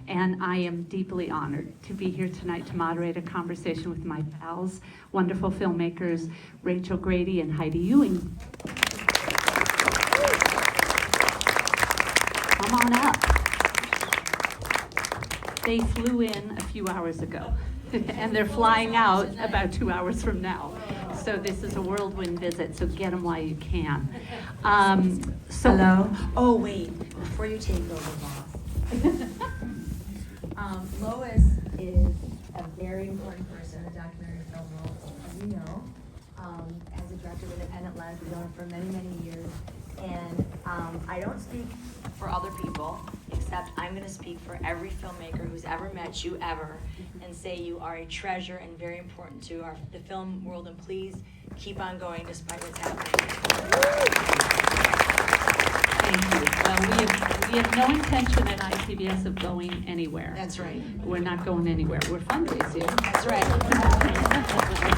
and I am deeply honored to be here tonight to moderate a conversation with my pals, wonderful filmmakers, Rachel Grady and Heidi Ewing. Come on up. They flew in a few hours ago, and they're flying out about 2 hours from now. So this is a whirlwind visit, so get them while you can. Hello? Oh, wait, before you take over, boss. Lois is a very important person in the documentary film world, as you know. As a director of independent lens, we've known her for many, many years. And I don't speak for other people, except I'm going to speak for every filmmaker who's ever met you ever, and say you are a treasure and very important to the film world, and please keep on going despite what's happening. Thank you. Well, we have no intention at ITBS of going anywhere. That's right. We're not going anywhere. We're fundraising. That's right.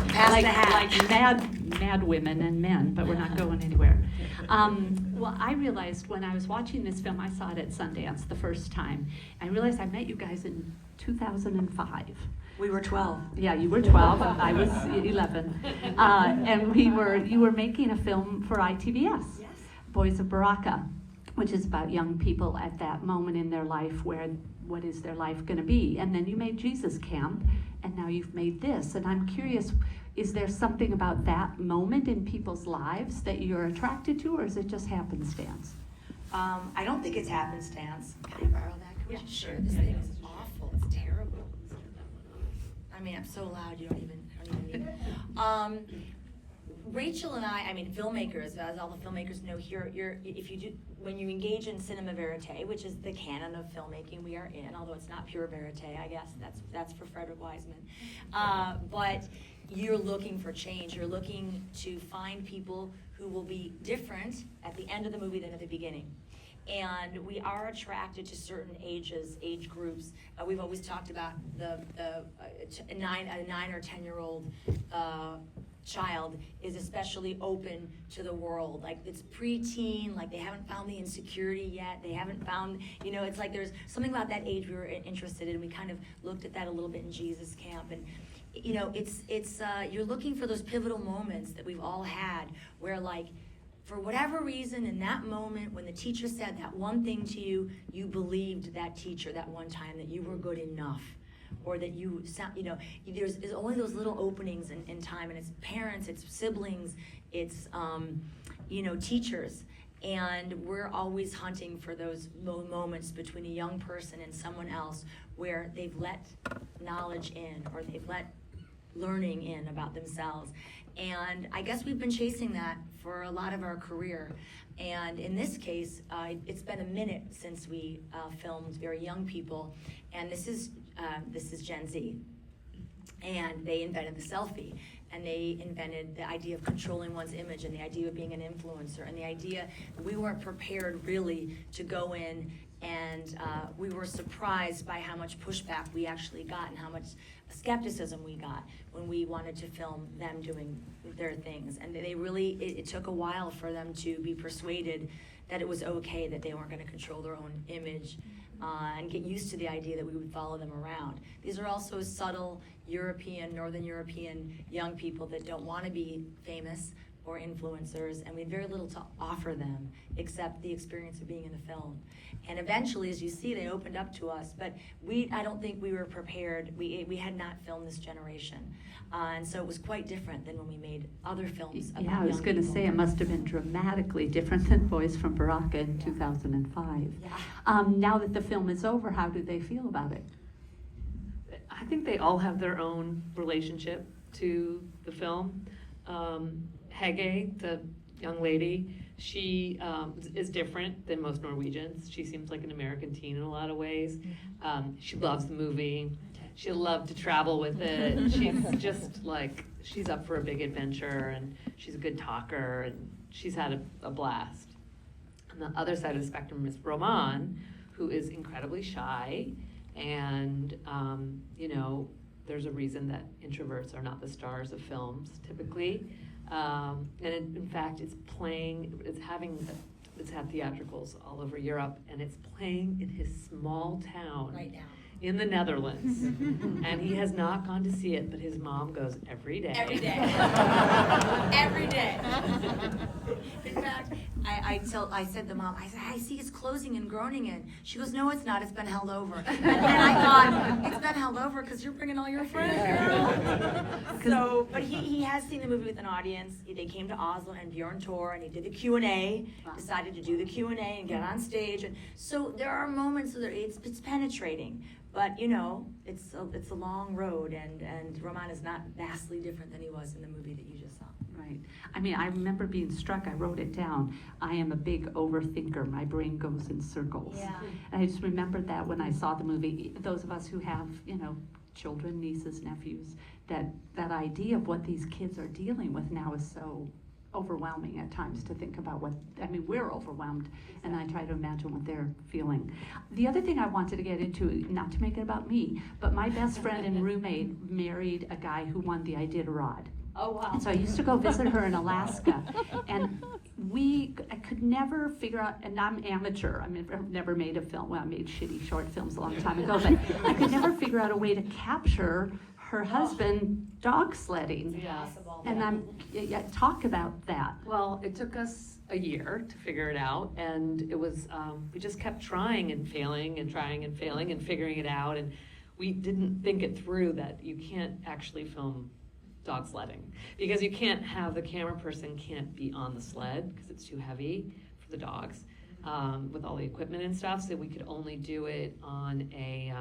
Pass the hat. Like mad women and men, but we're not going anywhere. Well, I realized when I was watching this film, I saw it at Sundance the first time. I realized I met you guys in 2005. We were 12. Yeah, you were 12, I was 11. And you were making a film for ITBS, Yes. Boys of Baraka, which is about young people at that moment in their life where what is their life going to be. And then you made Jesus Camp, and now you've made this. And I'm curious, is there something about that moment in people's lives that you're attracted to, or is it just happenstance? I don't think it's happenstance. Can I borrow that? Can we just share? This thing is awful. It's terrible. I mean, I'm so loud you don't even need it. Rachel and I mean, filmmakers, as all the filmmakers know here, when you engage in cinema verite, which is the canon of filmmaking we are in, although it's not pure verite, I guess that's for Frederick Wiseman. But you're looking for change. You're looking to find people who will be different at the end of the movie than at the beginning. And we are attracted to certain age groups. We've always talked about a 9 or 10-year-old child is especially open to the world. Like, it's preteen, like they haven't found the insecurity yet. They haven't found, it's like there's something about that age we were interested in. We kind of looked at that a little bit in Jesus Camp. And you're looking for those pivotal moments that we've all had where, like, for whatever reason, in that moment when the teacher said that one thing to you, you believed that teacher that one time, that you were good enough, or that there's only those little openings in time, and it's parents, it's siblings, it's teachers, and we're always hunting for those moments between a young person and someone else where they've let knowledge in, or they've let learning in about themselves. And I guess we've been chasing that for a lot of our career. And in this case, it's been a minute since we filmed very young people, and this is Gen Z. And they invented the selfie, and they invented the idea of controlling one's image, and the idea of being an influencer, and the idea that we weren't prepared really to go in, and we were surprised by how much pushback we actually got and how much skepticism we got when we wanted to film them doing their things. And they really, it took a while for them to be persuaded that it was okay, that they weren't going to control their own image, and get used to the idea that we would follow them around. These are also subtle Northern European young people that don't want to be famous or influencers, and we had very little to offer them except the experience of being in the film. And eventually, as you see, they opened up to us, but I don't think we were prepared. We had not filmed this generation. And so it was quite different than when we made other films about I was going to say it must have been dramatically different than Boys from Baraka in 2005. Yeah. Now that the film is over, how do they feel about it? I think they all have their own relationship to the film. Hege, the young lady, she is different than most Norwegians. She seems like an American teen in a lot of ways. She loves the movie. She loved to travel with it. She's just like, she's up for a big adventure, and she's a good talker, and she's had a blast. On the other side of the spectrum is Roman, who is incredibly shy, and there's a reason that introverts are not the stars of films typically. And in fact, it's had theatricals all over Europe, and it's playing in his small town right now. in the Netherlands, and he has not gone to see it, but his mom goes every day. Every day. Every day. In fact, I said to Mom, I see it's closing and groaning in. She goes, no, it's not. It's been held over. And then I thought, it's been held over because you're bringing all your friends, girl. So, but he has seen the movie with an audience. They came to Oslo and Bjorn Tor, and he did the Q&A, decided to do the Q&A and get on stage. And so there are moments where it's penetrating. But you know, it's a long road, and Roman is not vastly different than he was in the movie that you just saw. Right. I mean, I remember being struck. I wrote it down. I am a big overthinker. My brain goes in circles. Yeah. And I just remembered that when I saw the movie. Those of us who have, you know, children, nieces, nephews, that idea of what these kids are dealing with now is so overwhelming at times to think about what, I mean, we're overwhelmed, and I try to imagine what they're feeling. The other thing I wanted to get into, not to make it about me, but my best friend and roommate married a guy who won the Iditarod. Oh, wow. And so I used to go visit her in Alaska, and I could never figure out, and I'm amateur, I mean, I've never made a film, well, I made shitty short films a long time ago, but I could never figure out a way to capture her husband dog sledding. Yeah. And talk about that. Well, it took us a year to figure it out, and it was, we just kept trying and failing and trying and failing and figuring it out, and we didn't think it through that you can't actually film dog sledding, because you can't have the camera person can't be on the sled because it's too heavy for the dogs, with all the equipment and stuff, so we could only do it on a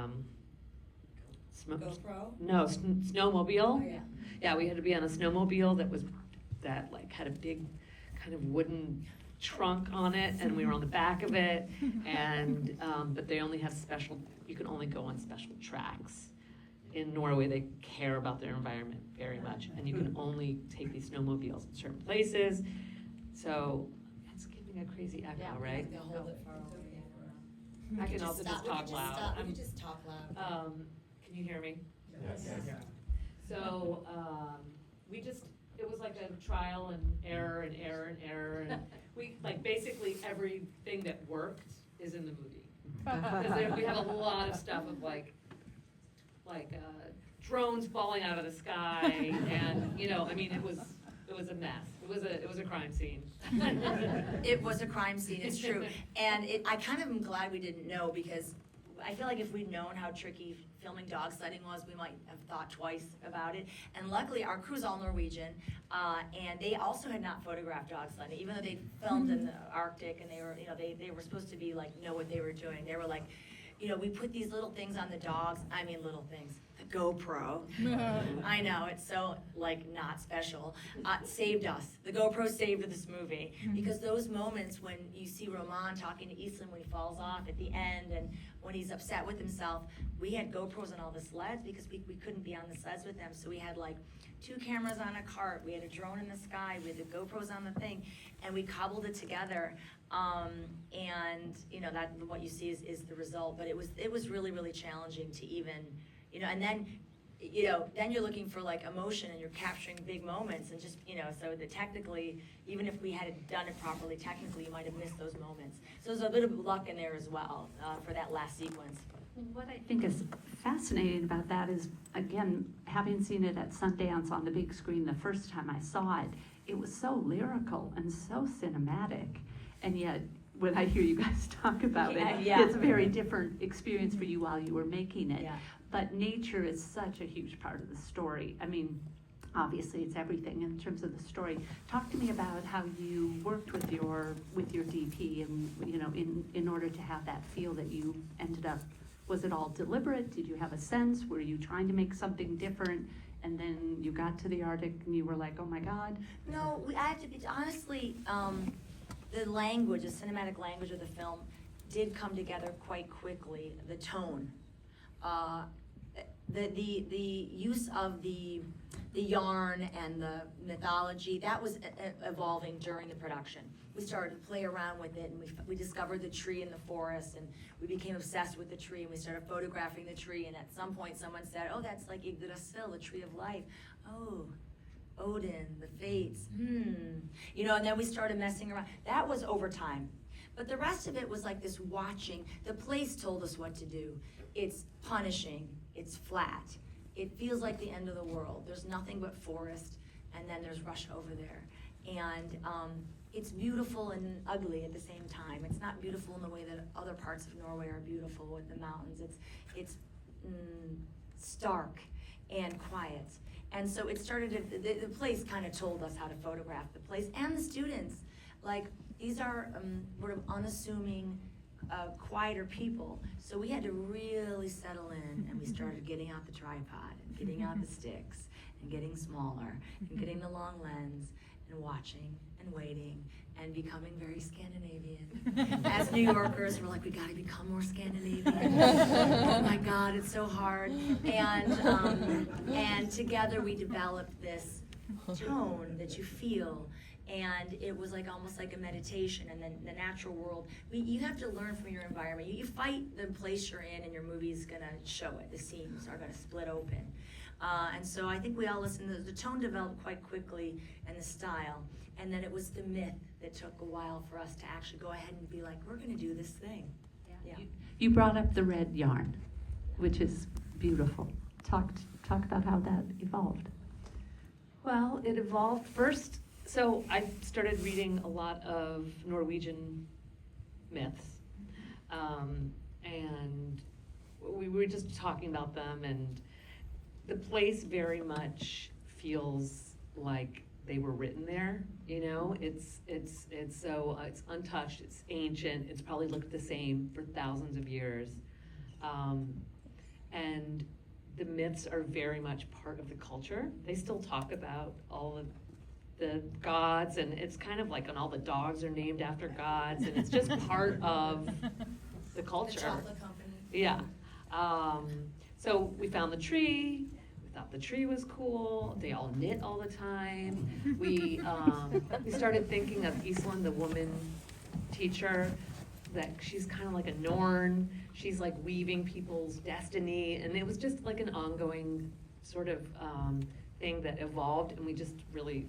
GoPro? No, snowmobile. Oh, yeah. Yeah, we had to be on a snowmobile that like had a big kind of wooden trunk on it, and we were on the back of it, and but they only have you can only go on special tracks. In Norway, they care about their environment very much, and you can only take these snowmobiles in certain places. So it's giving a crazy echo, right? Hold it far away. I can also just talk loud. We could just talk loud. Can you hear me? Yes. So it was like a trial and error and error and error, and we like basically everything that worked is in the movie. Because we have a lot of stuff of like drones falling out of the sky, and you know, I mean, it was a mess. It was a crime scene. It was a crime scene, it's true. And I kind of am glad we didn't know, because I feel like if we'd known how tricky filming dog sledding was, we might have thought twice about it. And luckily, our crew's all Norwegian, and they also had not photographed dog sledding, even though they filmed in the Arctic, and they were, you know, they were supposed to be like, know what they were doing. They were like, you know, we put these little things on the dogs. I mean, little things. The GoPro. I know, it's so, like, not special. Saved us. The GoPro saved this movie. Because those moments when you see Roman talking to Island when he falls off at the end, and when he's upset with himself, we had GoPros on all the sleds because we couldn't be on the sleds with them. So we had, like, 2 cameras on a cart. We had a drone in the sky. We had the GoPros on the thing. And we cobbled it together. And you know, that what you see is the result, but it was really, really challenging to even, you know, and then, you know, then you're looking for like emotion, and you're capturing big moments, and just, you know, so that technically, even if we had done it properly, technically you might have missed those moments. So there's a bit of luck in there as well, for that last sequence. What I think is fascinating about that is, again, having seen it at Sundance on the big screen the first time I saw it, it was so lyrical and so cinematic. And yet, when I hear you guys talk about it, it's a very different experience for you while you were making it. Yeah. But nature is such a huge part of the story. I mean, obviously it's everything in terms of the story. Talk to me about how you worked with your DP, and you know, in order to have that feel that you ended up. Was it all deliberate? Did you have a sense? Were you trying to make something different? And then you got to the Arctic and you were like, oh my God. No, I have to be honestly. The language, the cinematic language of the film, did come together quite quickly. The tone, the use of the yarn and the mythology, that was evolving during the production. We started to play around with it, and we discovered the tree in the forest, and we became obsessed with the tree, and we started photographing the tree. And at some point, someone said, "Oh, that's like Yggdrasil, the tree of life." Oh. Odin, the fates, you know, and then we started messing around. That was over time. But the rest of it was like this watching. The place told us what to do. It's punishing, it's flat. It feels like the end of the world. There's nothing but forest, and then there's Russia over there. And it's beautiful and ugly at the same time. It's not beautiful in the way that other parts of Norway are beautiful with the mountains. It's stark and quiet. And so it started, the place kind of told us how to photograph the place, and the students. Like, these are sort of unassuming, quieter people. So we had to really settle in, and we started getting out the tripod, and getting out the sticks, and getting smaller, and getting the long lens, and watching, and waiting, and becoming very Scandinavian. As New Yorkers, we're like, we gotta become more Scandinavian. Oh my God, it's so hard. And together we developed this tone that you feel, and it was like almost like a meditation. And then the natural world, you have to learn from your environment. You fight the place you're in, and your movie's gonna show it. The scenes are gonna split open. And so I think we all listened. The tone developed quite quickly, and the style. And then it was the myth that took a while for us to actually go ahead and be like, we're gonna do this thing. Yeah. You brought up the red yarn, which is beautiful. Talk about how that evolved. Well, it evolved first. So I started reading a lot of Norwegian myths, and we were just talking about them, and the place very much feels like they were written there. You know, it's so it's untouched, it's ancient, it's probably looked the same for thousands of years, and the myths are very much part of the culture. They still talk about all of the gods, and it's kind of like, and all the dogs are named after gods, and it's just part of the culture. The chocolate company. Yeah. So we found the tree. We thought the tree was cool. They all knit all the time. We started thinking of Iselin, the woman teacher, that she's kind of like a Norn. She's like weaving people's destiny, and it was just like an ongoing sort of thing that evolved, and we just really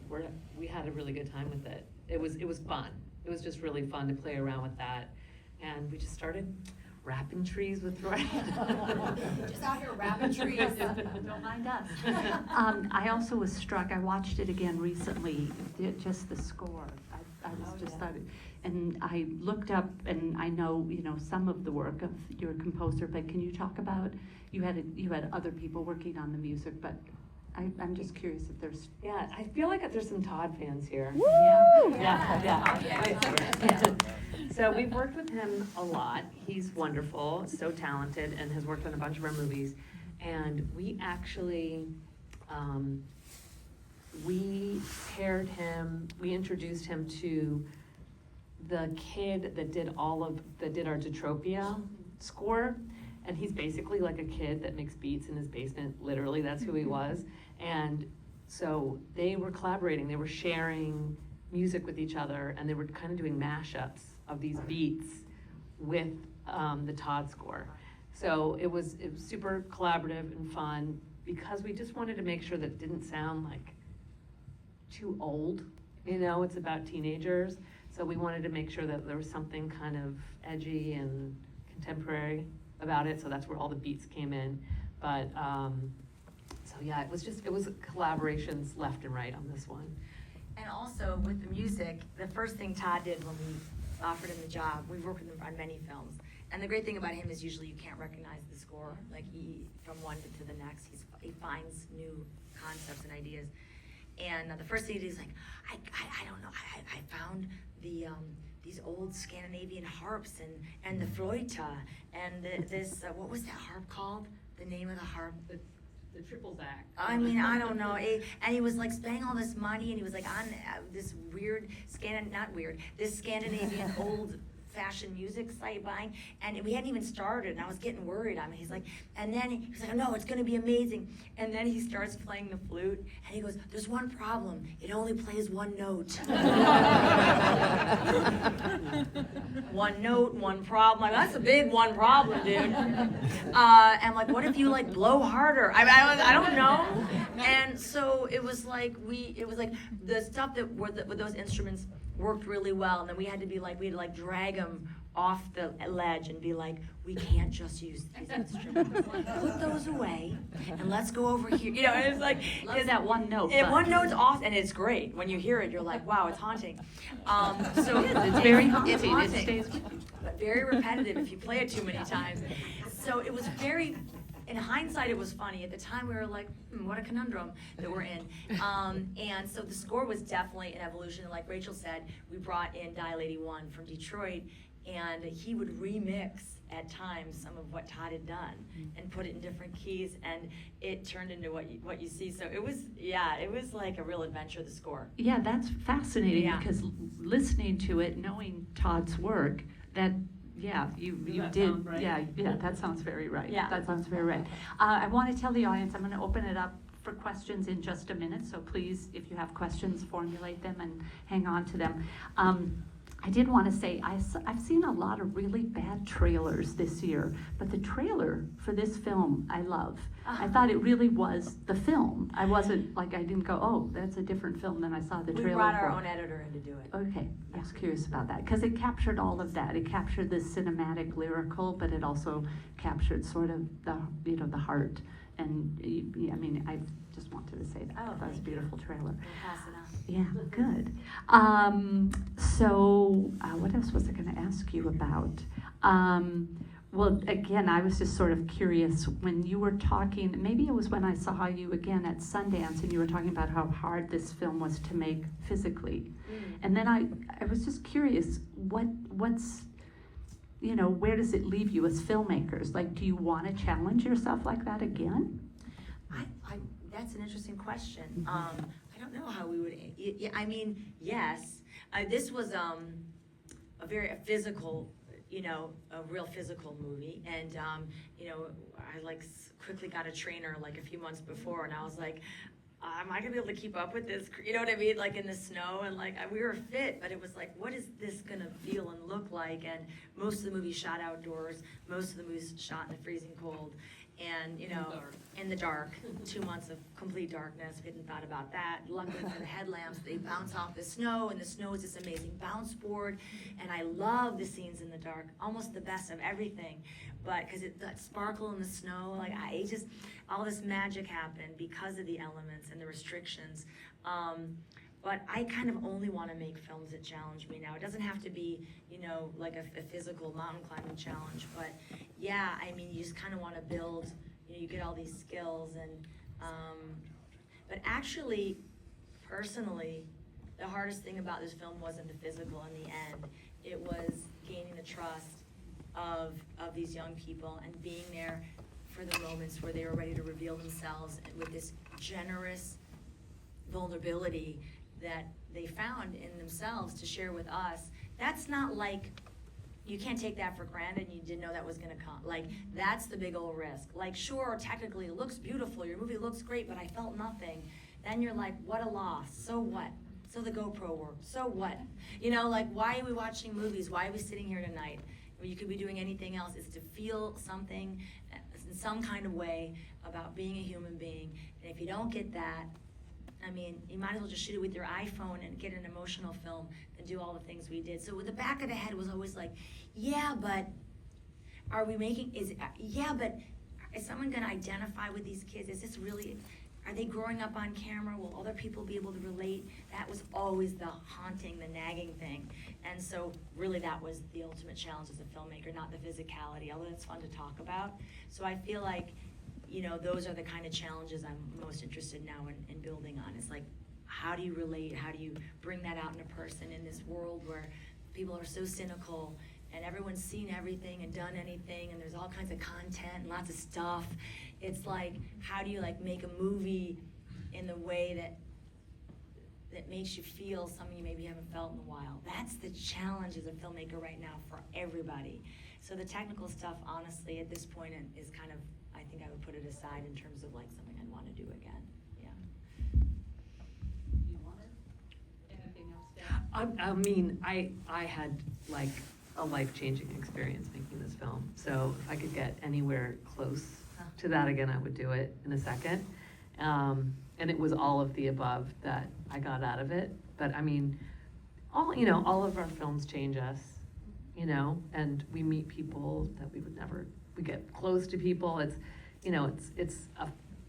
we had a really good time with it. It was fun. It was just really fun to play around with that, and we just started wrapping trees with thread. Just out here wrapping trees. Don't mind us. I also was struck. I watched it again recently. Just the score. I was just started, and I looked up, and I know some of the work of your composer. But can you talk about you had other people working on the music, but I'm just curious if there's. Yeah, I feel like there's some Todd fans here. Woo! Yeah. So we've worked with him a lot. He's wonderful, so talented, and has worked on a bunch of our movies. And we actually, we introduced him to the kid that did our Detropia score. And he's basically like a kid that makes beats in his basement. Literally, that's who he was. And so they were collaborating. They were sharing music with each other, and they were kind of doing mashups of these beats with the Todd score. So it was super collaborative and fun, because we just wanted to make sure that it didn't sound like too old. It's about teenagers. So we wanted to make sure that there was something kind of edgy and contemporary about it, so that's where all the beats came in. But so yeah, it was collaborations left and right on this one. And also with the music, the first thing Todd did when we offered him the job, we've worked with him on many films, and the great thing about him is usually you can't recognize the score, like from one to the next, he finds new concepts and ideas. And the first thing he did is like, I don't know, I found the these old Scandinavian harps and the flöjte and this what was that harp called? The name of the harp? The triple back. I mean, I don't know. And he was like spending all this money, and he was like on this weird this Scandinavian old-fashioned music site buying, and we hadn't even started, and I was getting worried. I mean, he's like, and then he was like, no, it's gonna be amazing. And then he starts playing the flute, and he goes, there's one problem. It only plays one note. One note, one problem. Like, that's a big one problem, dude. And I'm like, what if you like blow harder? I don't know. And so it was like the stuff that were with those instruments worked really well. And then we had to like drag him off the ledge and be like, we can't just use these instruments. Put those away and let's go over here. You know, and it's like, Love that one note. and one note's awesome, and it's great. When you hear it, you're like, wow, it's haunting. So It's very haunting. It's It haunting. stays with you. But very repetitive if you play it too many times. So it was very, in hindsight, it was funny. At the time, we were like, what a conundrum that we're in. And so the score was definitely an evolution. Like Rachel said, we brought in Dial 81 from Detroit, and he would remix at times some of what Todd had done and put it in different keys, and it turned into what you see. So it was like a real adventure, the score. Yeah, that's fascinating Yeah. because listening to it, knowing Todd's work, that you that did. sound right? Yeah, that sounds very right. Yeah. That sounds very right. I want to tell the audience I'm going to open it up for questions in just a minute. So please, if you have questions, formulate them and hang on to them. I did want to say I've seen a lot of really bad trailers this year, but the trailer for this film I love. I thought it really was the film. I didn't go, oh, that's a different film than I saw the We trailer brought our for. own editor in to do it. Okay, I was curious about that because it captured all of that. It captured the cinematic, lyrical, but it also captured sort of the heart. And I mean, I just wanted to say that. Oh, That was a thank you. beautiful trailer. We'll pass it on. Yeah, good. What else was I going to ask you about? Well, again, I was just sort of curious when you were talking, maybe it was when I saw you again at Sundance and you were talking about how hard this film was to make physically. And then I was just curious, what's, where does it leave you as filmmakers? Like, do you want to challenge yourself like that again? That's an interesting question. I don't know how we would. I mean, yes. This was a very physical, a real physical movie, and I quickly got a trainer like a few months before, and I was like, am I gonna be able to keep up with this? You know what I mean? Like in the snow, and we were fit, but it was like, what is this gonna feel and look like? And most of the movie shot outdoors. Most of the movies shot in the freezing cold. And, in the dark, 2 months of complete darkness. We hadn't thought about that. Luckily for the headlamps, they bounce off the snow, and the snow is this amazing bounce board. And I love the scenes in the dark, almost the best of everything. But because that sparkle in the snow, all this magic happened because of the elements and the restrictions. But I kind of only want to make films that challenge me now. It doesn't have to be, like a physical mountain climbing challenge. But yeah, I mean, you just kind of want to build, you get all these skills. But actually, personally, the hardest thing about this film wasn't the physical in the end. It was gaining the trust of these young people and being there for the moments where they were ready to reveal themselves with this generous vulnerability that they found in themselves to share with us. That's not like, you can't take that for granted and you didn't know that was gonna come. That's the big old risk. Sure, technically it looks beautiful, your movie looks great, but I felt nothing. Then you're like, what a loss, so what? So the GoPro worked, so what? Why are we watching movies? Why are we sitting here tonight? You could be doing anything else. It's to feel something in some kind of way about being a human being. And if you don't get that, I mean, you might as well just shoot it with your iPhone and get an emotional film than do all the things we did. So with the back of the head was always like, yeah, but are we making, but is someone gonna identify with these kids? Is this really, are they growing up on camera? Will other people be able to relate? That was always the haunting, the nagging thing. And so really that was the ultimate challenge as a filmmaker, not the physicality, although it's fun to talk about. So I feel like, those are the kind of challenges I'm most interested now in building on. It's like, how do you relate? How do you bring that out in a person in this world where people are so cynical and everyone's seen everything and done anything and there's all kinds of content and lots of stuff. It's like, how do you make a movie in the way that makes you feel something you maybe haven't felt in a while? That's the challenge as a filmmaker right now for everybody. So the technical stuff, honestly, at this point is kind of, I think I would put it aside in terms of something I'd want to do again. Yeah. You want anything else to add? I mean, I had a life-changing experience making this film. So if I could get anywhere close to that again, I would do it in a second. And it was all of the above that I got out of it. But I mean, all of our films change us, and we meet people that we get close to people. It's,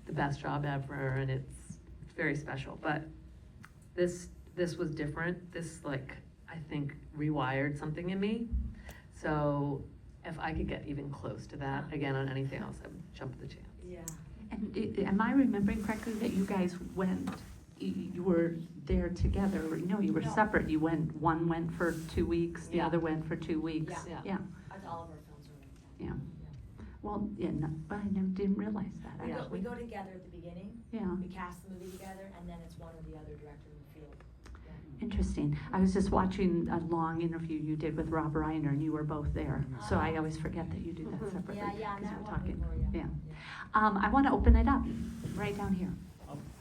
the best job ever, and it's very special. But this was different. This, I think, rewired something in me. So if I could get even close to that again on anything else, I would jump at the chance. Yeah. And am I remembering correctly that you guys you were there together? No, you were No. separate. One went for 2 weeks, the Yeah. other went for 2 weeks. Yeah. Yeah, All of our films are like that. yeah. Well, yeah, no, but I didn't realize that, We actually. go together at the beginning, Yeah, we cast the movie together, and then it's one or the other director in the field. interesting. I was just watching a long interview you did with Rob Reiner, and you were both there. So I always forget that you do that separately. Yeah, because that we're one talking. before, Yeah. I want to open it up, right down here.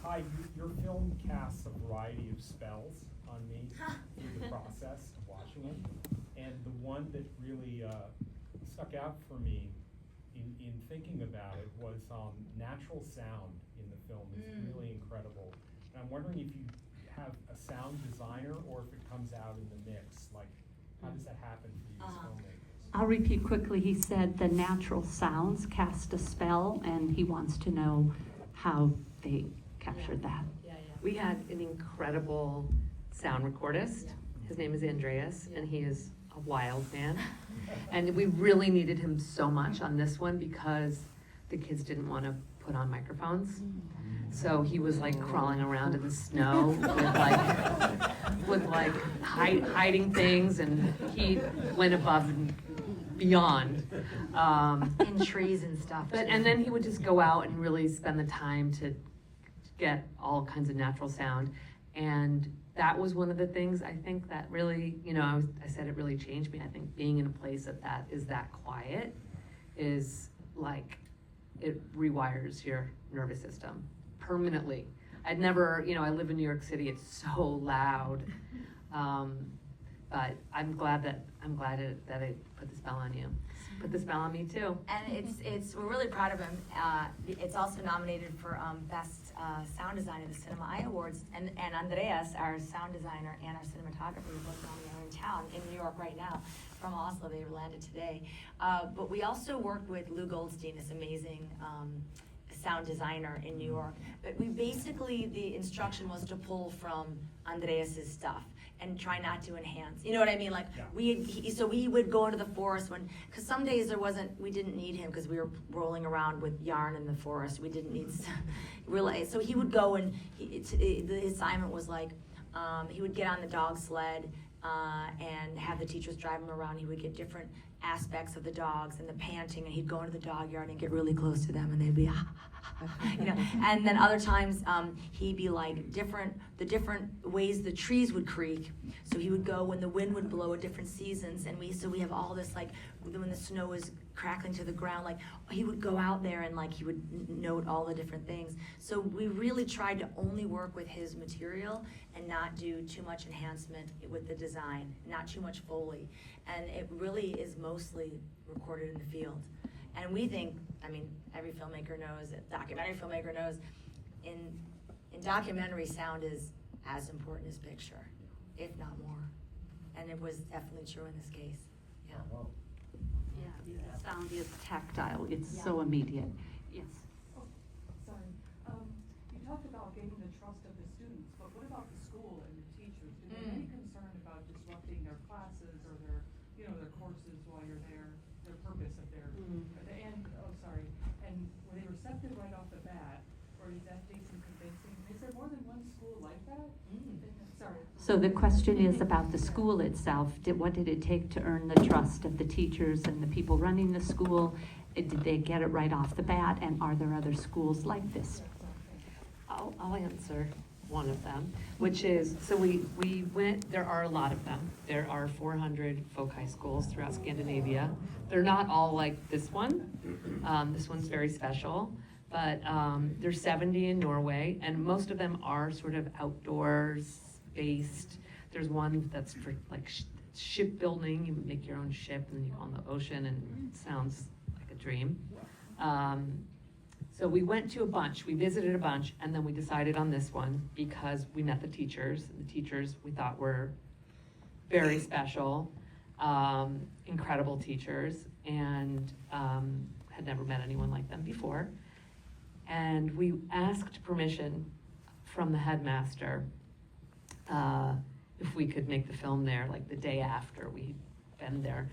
Hi, your film casts a variety of spells on me through the process of watching it. And the one that really stuck out for me in thinking about it was natural sound in the film is really incredible. And I'm wondering if you have a sound designer or if it comes out in the mix. Like, how does that happen for you as filmmakers? I'll repeat quickly. He said the natural sounds cast a spell, and he wants to know how they captured that. We had an incredible sound recordist. His name is Andreas, and he is a wild man. And we really needed him so much on this one because the kids didn't want to put on microphones. So he was crawling around in the snow with hiding things, and he went above and beyond. In trees and stuff. And then he would just go out and really spend the time to get all kinds of natural sound. And that was one of the things I think that really, I said it really changed me. I think being in a place that is that quiet is it rewires your nervous system permanently. I'd never, I live in New York City, it's so loud. But I'm glad that it put the spell on you. Put the spell on me too. And we're really proud of him. It's also nominated for Best Sound Design at the Cinema Awards. And Andreas, our sound designer and our cinematographer, are both nominated in town in New York right now from Oslo. They landed today. But we also worked with Lou Goldstein, this amazing sound designer in New York. But the instruction was to pull from Andreas's stuff and try not to enhance. You know what I mean? So we would go into the forest because some days we didn't need him because we were rolling around with yarn in the forest. We didn't need really. So he would go and the assignment was he would get on the dog sled and have the teachers drive him around. He would get different aspects of the dogs and the panting, and he'd go into the dog yard and get really close to them, and they'd be and then other times he'd be the different ways the trees would creak. So he would go when the wind would blow at different seasons, and we have all this when the snow is crackling to the ground, he would go out there and he would note all the different things. So we really tried to only work with his material and not do too much enhancement with the design, not too much Foley. And it really is mostly recorded in the field. And we think, every filmmaker knows, documentary filmmaker knows, in documentary, sound is as important as picture, if not more. And it was definitely true in this case. Yeah. Yeah, the sound is tactile. It's so immediate. Yes. Oh, sorry. You talked about gaining the trust of the students, but what about the school and the teachers? Do they have any concern about disrupting their classes or their courses while you're there, their purpose of their, and were they receptive right off the bat, or did that take some convincing? Is there more than one school like that? Sorry. So the question is about the school itself. What did it take to earn the trust of the teachers and the people running the school? Did they get it right off the bat? And are there other schools like this? I'll answer one of them, which is, so we went, there are a lot of them. There are 400 folk high schools throughout Scandinavia. They're not all like this one. This one's very special, but there's 70 in Norway, and most of them are sort of outdoors based. There's one that's for shipbuilding. You make your own ship and then you go on the ocean, and it sounds like a dream. So we went to a bunch, we visited a bunch, and then we decided on this one because we met the teachers, and the teachers we thought were very special, incredible teachers, and had never met anyone like them before. And we asked permission from the headmaster if we could make the film there, like the day after we'd been there.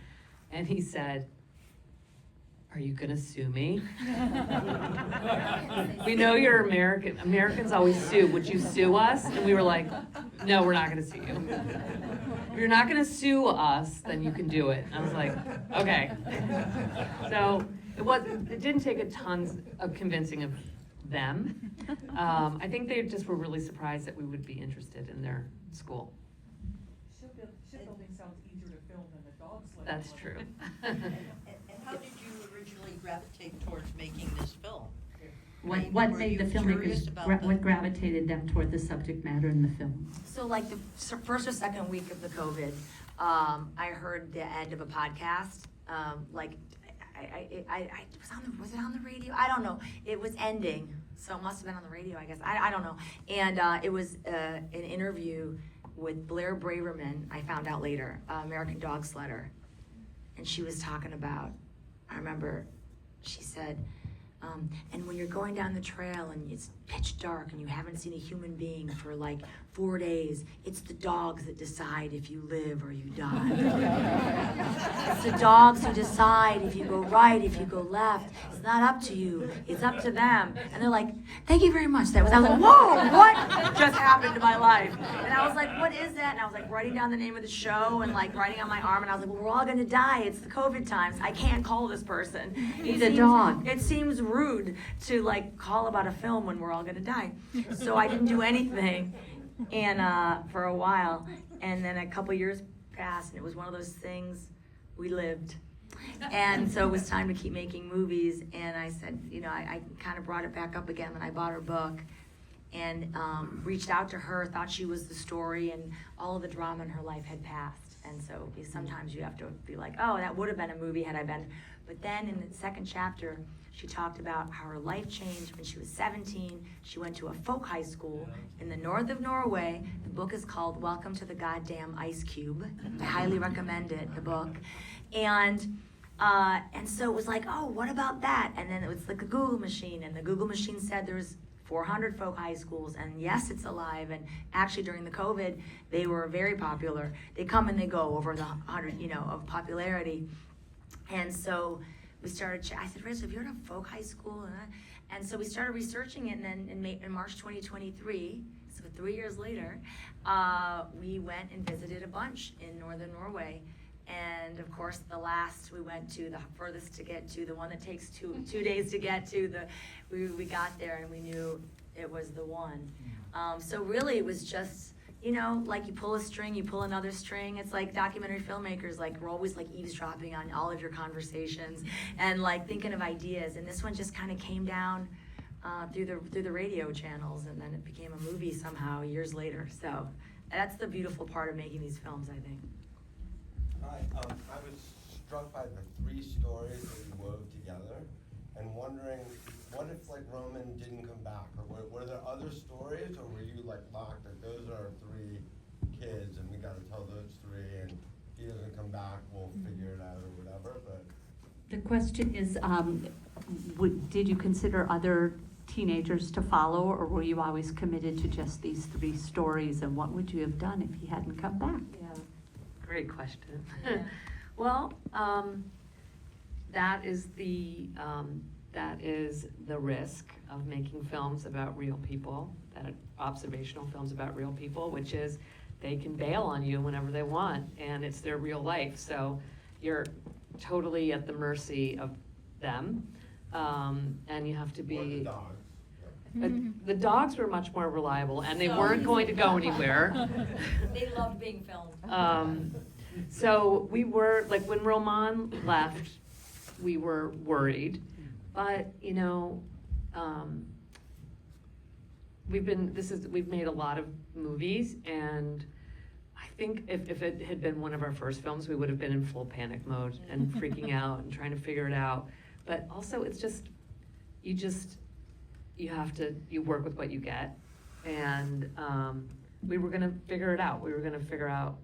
And he said, "Are you gonna sue me?" "We know you're American. Americans always sue. Would you sue us?" And we were like, "No, we're not gonna sue you. If you're not gonna sue us, then you can do it." And I was like, okay. So it didn't take a ton of convincing of them. I think they just were really surprised that we would be interested in their school. Shipbuilding sounds easier to film than the dog sled. That's true. And how did you originally gravitate towards making this film? What Were made the you filmmakers, curious about what gravitated them toward the subject matter in the film? So like the first or second week of the COVID, I heard the end of a podcast. Like was it on the radio? I don't know. It was ending, so it must have been on the radio, I guess. I don't know. And it was an interview with Blair Braverman. I found out later, American dog sledder, and she was talking about. I remember she said. And when you're going down the trail and it's pitch dark and you haven't seen a human being for like 4 days, it's the dogs that decide if you live or you die. It's the dogs who decide if you go right, if you go left. It's not up to you, it's up to them. And they're like, "Thank you very much." I was like, whoa, what just happened to my life? And I was like, what is that? And I was like writing down the name of the show and like writing on my arm, and I was like, well, we're all gonna die. It's the COVID times. I can't call this person. He's a dog. It seems rude to like call about a film when we're all gonna die. So I didn't do anything, and for a while, and then a couple years passed, and it was one of those things we lived. And so it was time to keep making movies, and I said, I kind of brought it back up again when I bought her book, and reached out to her, thought she was the story, and all of the drama in her life had passed. And so sometimes you have to be like, oh, that would have been a movie had I been. But then in the second chapter, she talked about how her life changed when she was 17. She went to a folk high school in the north of Norway. The book is called Welcome to the Goddamn Ice Cube. I highly recommend it, the book. And so it was like, oh, what about that? And then it was like a Google machine, and the Google machine said there's 400 folk high schools, and yes, it's alive. And actually during the COVID, they were very popular. They come and they go over the 100, of popularity. And so we started, I said, Rachel, have you heard of folk high school? And so we started researching it, and then in March 2023, so 3 years later, we went and visited a bunch in northern Norway. And of course, we went to the furthest to get to, the one that takes two days to get to. We got there and we knew it was the one. So really, it was just, like you pull a string, you pull another string. It's like documentary filmmakers, like we're always like eavesdropping on all of your conversations and like thinking of ideas. And this one just kind of came down through the radio channels, and then it became a movie somehow years later. So that's the beautiful part of making these films, I think. I was struck by the 3 stories that you wove together, and wondering, what if like Roman didn't come back, or were there other stories, or were you like locked that those are 3 kids and we got to tell those 3, and if he doesn't come back, we'll figure it out or whatever? But The question is, did you consider other teenagers to follow, or were you always committed to just these 3 stories, and what would you have done if he hadn't come back? Yeah. Great question. Well, that is the risk of making films about real people, that observational films about real people, which is they can bail on you whenever they want, and it's their real life. So you're totally at the mercy of them, and you have to be. or the dogs. The dogs were much more reliable, and they weren't going to go anywhere. They loved being filmed. So we were, like, when Roman left, we were worried, but, we've made a lot of movies, and I think if it had been one of our first films, we would have been in full panic mode and freaking out and trying to figure it out. But also, it's just, you work with what you get, and we were gonna figure it out. We were gonna figure out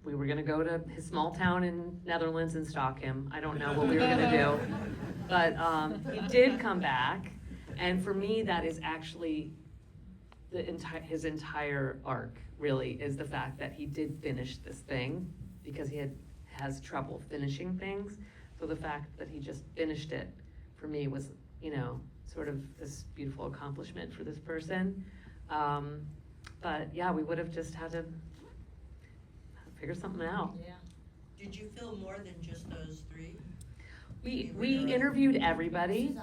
we were gonna go to his small town in Netherlands and stalk him. I don't know what we were gonna do. But he did come back, and for me, that is actually his entire arc, really, is the fact that he did finish this thing, because he has trouble finishing things. So the fact that he just finished it, for me, was, sort of this beautiful accomplishment for this person. But yeah, we would have just had to figure something out. Yeah. Did you film more than just those three? We interviewed everybody.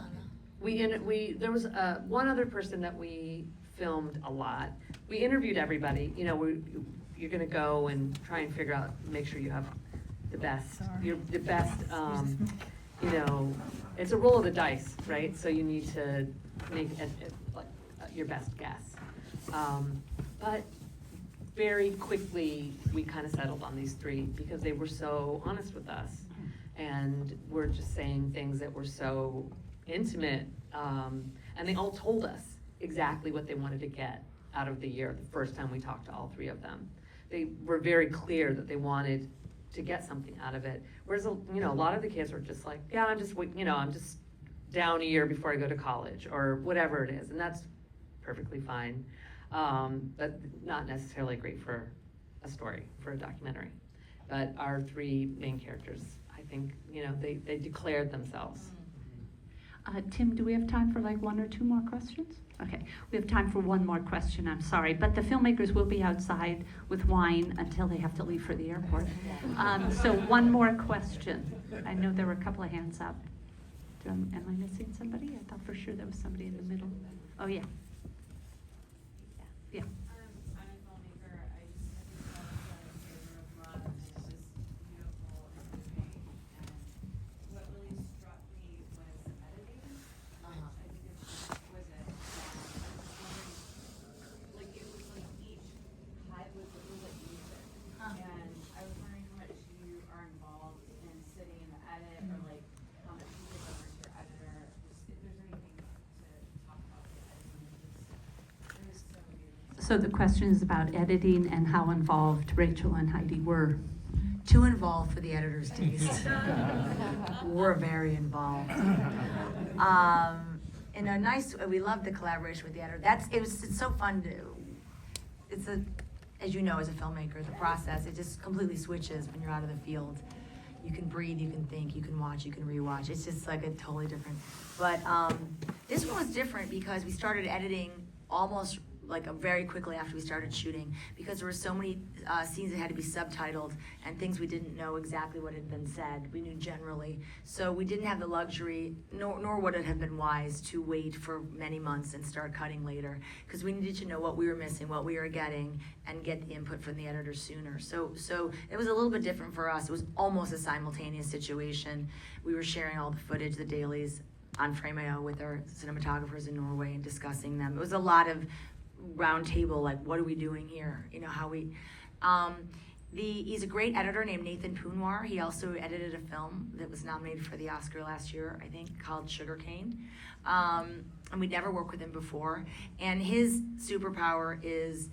There was one other person that we filmed a lot. We interviewed everybody. You're gonna go and try and figure out, make sure you have the best. It's a roll of the dice, right? So you need to make your best guess. But very quickly, we kind of settled on these three because they were so honest with us, and we're just saying things that were so intimate, and they all told us exactly what they wanted to get out of the year the first time we talked to all three of them. They were very clear that they wanted to get something out of it, whereas a lot of the kids were just like, yeah, I'm just down a year before I go to college, or whatever it is, and that's perfectly fine, but not necessarily great for a story, for a documentary. But our three main characters, I think, they declared themselves. Tim, do we have time for like one or two more questions? Okay, we have time for one more question, I'm sorry. But the filmmakers will be outside with wine until they have to leave for the airport. So one more question. I know there were a couple of hands up. Am I missing somebody? I thought for sure there was somebody in the middle. Oh, yeah. Yeah. I'm a filmmaker. I think that was a labor of love, and it was beautiful and moving. And what really struck me was the editing, which I think is just exquisite. I was wondering, like, it was like each cut was like music. And I was wondering how much you are involved in sitting in the edit, or like how much you give over to your editor. Just if there's anything to talk about the editing, it was so beautiful. So the question is about editing and how involved Rachel and Heidi were. Too involved for the editor's taste. We're very involved. In a nice, we love the collaboration with the editor. It's so fun to, as you know, as a filmmaker, the process, it just completely switches when you're out of the field. You can breathe, you can think, you can watch, you can rewatch. It's just like a totally different. But this one was different because we started editing almost like very quickly after we started shooting, because there were so many scenes that had to be subtitled and things we didn't know exactly what had been said. We knew generally. So we didn't have the luxury, nor would it have been wise to wait for many months and start cutting later, because we needed to know what we were missing, what we were getting, and get the input from the editor sooner. So it was a little bit different for us. It was almost a simultaneous situation. We were sharing all the footage, the dailies, on Frame.io with our cinematographers in Norway and discussing them. It was a lot of round table, like, what are we doing here? How we, he's a great editor named Nathan Poonwar. He also edited a film that was nominated for the Oscar last year, I think, called Sugarcane. And we'd never worked with him before. And his superpower is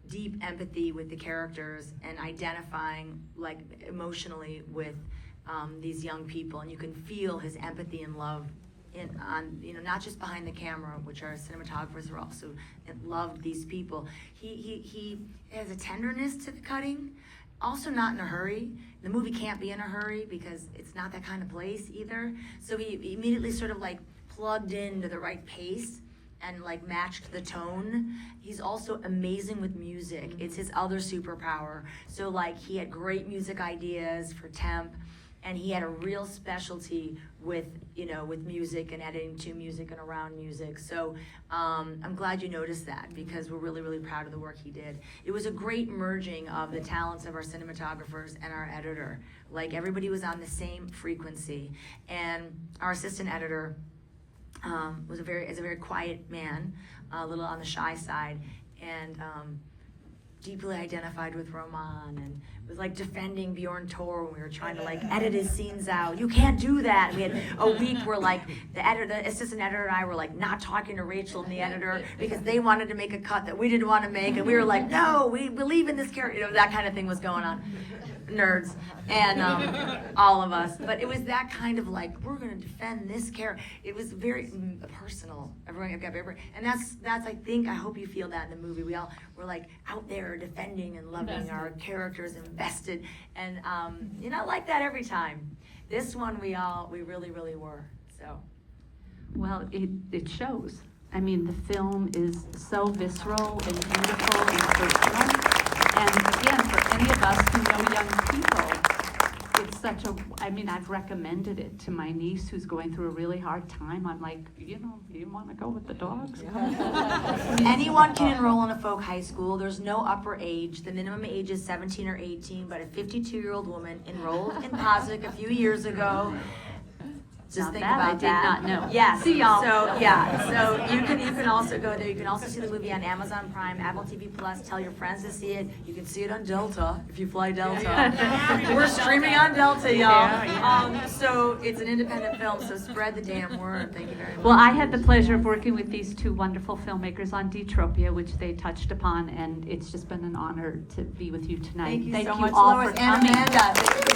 deep empathy with the characters and identifying, like, emotionally with these young people. And you can feel his empathy and love not just behind the camera, which our cinematographers are also loved these people. He has a tenderness to the cutting, also not in a hurry. The movie can't be in a hurry because it's not that kind of place either. So he immediately sort of like plugged into the right pace and like matched the tone. He's also amazing with music. It's his other superpower. So like he had great music ideas for temp, and he had a real specialty with music and editing to music and around music. So I'm glad you noticed that, because we're really, really proud of the work he did. It was a great merging of the talents of our cinematographers and our editor. Like, everybody was on the same frequency. And our assistant editor is a very quiet man, a little on the shy side, and deeply identified with Roman and was like defending Bjorn Tor when we were trying to like edit his scenes out. You can't do that. We had a week where like the assistant editor and I were like not talking to Rachel and the editor because they wanted to make a cut that we didn't want to make, and we were like, no, we believe in this character. You know, that kind of thing was going on. Nerds and all of us, but it was that kind of like, we're going to defend this character. It was very personal. Everyone got very, and that's I think, I hope you feel that in the movie. We're like out there defending and loving our characters, invested, and like that every time. This one we really were. So Well, it shows. I mean, the film is so visceral and beautiful and personal. And again, for any of us who know young people, it's such I've recommended it to my niece who's going through a really hard time. I'm like, you want to go with the dogs? anyone can enroll in a folk high school. There's no upper age. The minimum age is 17 or 18, but a 52-year-old woman enrolled in Posick a few years ago. Just Not think bad, about I did that. not know. Yes. See y'all. So you can also go there. You can also see the movie on Amazon Prime, Apple TV Plus. Tell your friends to see it. You can see it on Delta if you fly Delta. We're streaming on Delta, y'all. So it's an independent film. So spread the damn word. Thank you very much. Well, I had the pleasure of working with these two wonderful filmmakers on Detropia, which they touched upon, and it's just been an honor to be with you tonight. Thank you so you much, all Lois for and coming. Amanda.